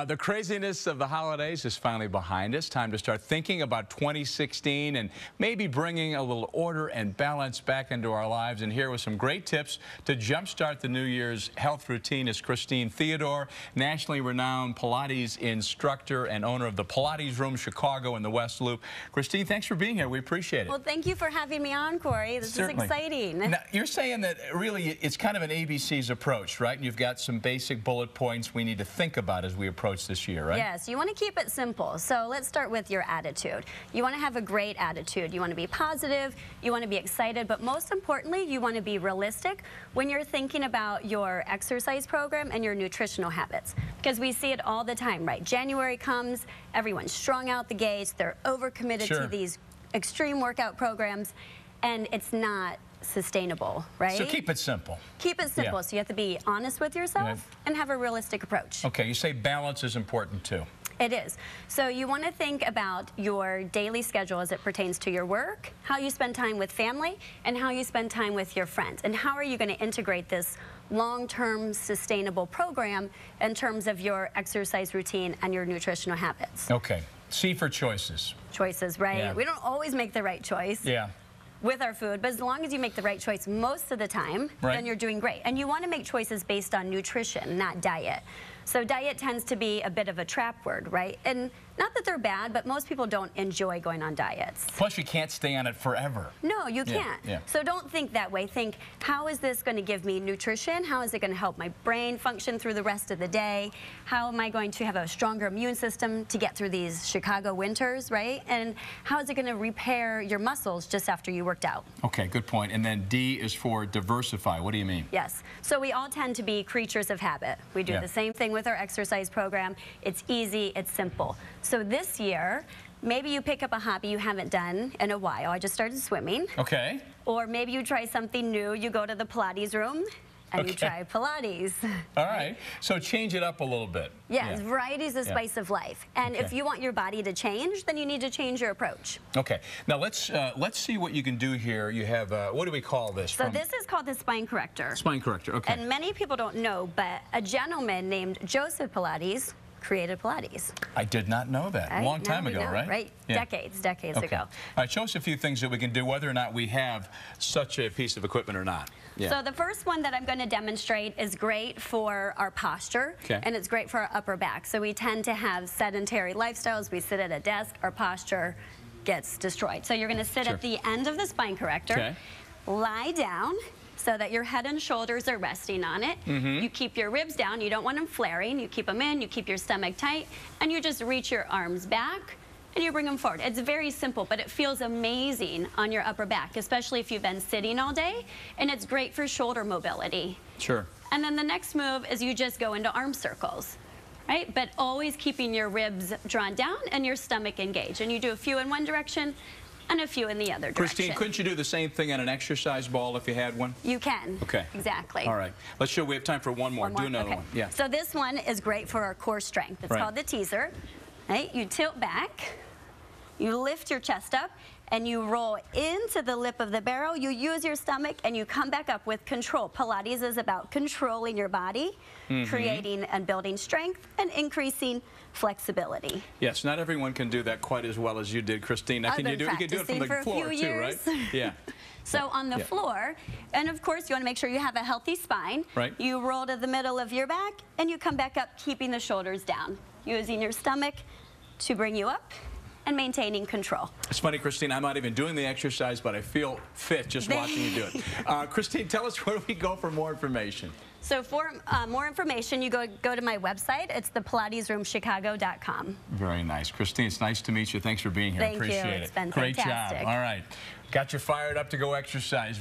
The craziness of the holidays is finally behind us. Time to start thinking about 2016 and maybe bringing a little order and balance back into our lives. And here with some great tips to jumpstart the New Year's health routine is Kristine Theodore, nationally renowned Pilates instructor and owner of the Pilates Room Chicago in the West Loop. Kristine, thanks for being here. We appreciate it. Well, thank you for having me on, Corey. This is exciting. Now, you're saying that really it's kind of an ABC's approach, right? And you've got some basic bullet points we need to think about as we approach this year, right? Yes, you want to keep it simple. So let's start with your attitude. You want to have a great attitude. You want to be positive, you want to be excited, but most importantly, you want to be realistic when you're thinking about your exercise program and your nutritional habits. Because we see it all the time, right? January comes, everyone's strung out the gates, they're overcommitted to these extreme workout programs, and it's not sustainable, right? So keep it simple. Keep it simple. So you have to be honest with yourself and have a realistic approach. Okay, you say balance is important too. It is. So you want to think about your daily schedule as it pertains to your work, how you spend time with family, and how you spend time with your friends. And how are you going to integrate this long-term sustainable program in terms of your exercise routine and your nutritional habits? Okay. C for choices. Choices, right? Yeah. We don't always make the right choice. Yeah. With our food, but as long as you make the right choice most of the time, then you're doing great. And you want to make choices based on nutrition, not diet. So diet tends to be a bit of a trap word, right? And not that they're bad, but most people don't enjoy going on diets. Plus, you can't stay on it forever. No, you can't. So don't think that way. Think, how is this going to give me nutrition? How is it going to help my brain function through the rest of the day? How am I going to have a stronger immune system to get through these Chicago winters, right? And how is it going to repair your muscles just after you worked out? Okay, good point. And then D is for diversify. What do you mean? Yes. So we all tend to be creatures of habit. We do the same thing with our exercise program. It's easy, it's simple. So this year, maybe you pick up a hobby you haven't done in a while. I just started swimming. Okay. Or maybe you try something new. You go to the Pilates room and you try Pilates. All right. So change it up a little bit. Yes, variety is the spice of life. And if you want your body to change, then you need to change your approach. Okay. Now let's see what you can do here. You have, what do we call this? So this is called the spine corrector. Spine corrector, okay. And many people don't know, but a gentleman named Joseph Pilates created Pilates. I did not know that. A long time ago, right? Right. Decades ago. All right, show us a few things that we can do, whether or not we have such a piece of equipment or not. So the first one that I'm going to demonstrate is great for our posture, and it's great for our upper back. So we tend to have sedentary lifestyles. We sit at a desk, our posture gets destroyed. So you're going to sit at the end of the spine corrector, lie down, so that your head and shoulders are resting on it. You keep your ribs down. You don't want them flaring. You keep them in. You keep your stomach tight. And you just reach your arms back and you bring them forward. It's very simple, but it feels amazing on your upper back, especially if you've been sitting all day. And it's great for shoulder mobility. Sure. And then the next move is you just go into arm circles, right? But always keeping your ribs drawn down and your stomach engaged. And you do a few in one direction and a few in the other direction. Kristine, couldn't you do the same thing on an exercise ball if you had one? You can. Okay. Exactly. All right. Let's show. We have time for one more. Do another one. Yeah. So this one is great for our core strength. It's called the teaser. Right? You tilt back, you lift your chest up, and you roll into the lip of the barrel. You use your stomach, and you come back up with control. Pilates is about controlling your body, creating and building strength, and increasing flexibility. Yes, not everyone can do that quite as well as you did, Kristine. Now, can you do it from the floor too, right? Yeah. So on the floor, and of course you want to make sure you have a healthy spine. Right. You roll to the middle of your back, and you come back up, keeping the shoulders down, using your stomach to bring you up and maintaining control. It's funny, Kristine, I'm not even doing the exercise, but I feel fit just watching you do it. Kristine, tell us where do we go for more information? So for more information, you go to my website. It's thepilatesroomchicago.com. Very nice. Kristine, it's nice to meet you. Thanks for being here. Thank you. Appreciate it. It's been fantastic. Great job. All right. Got you fired up to go exercise.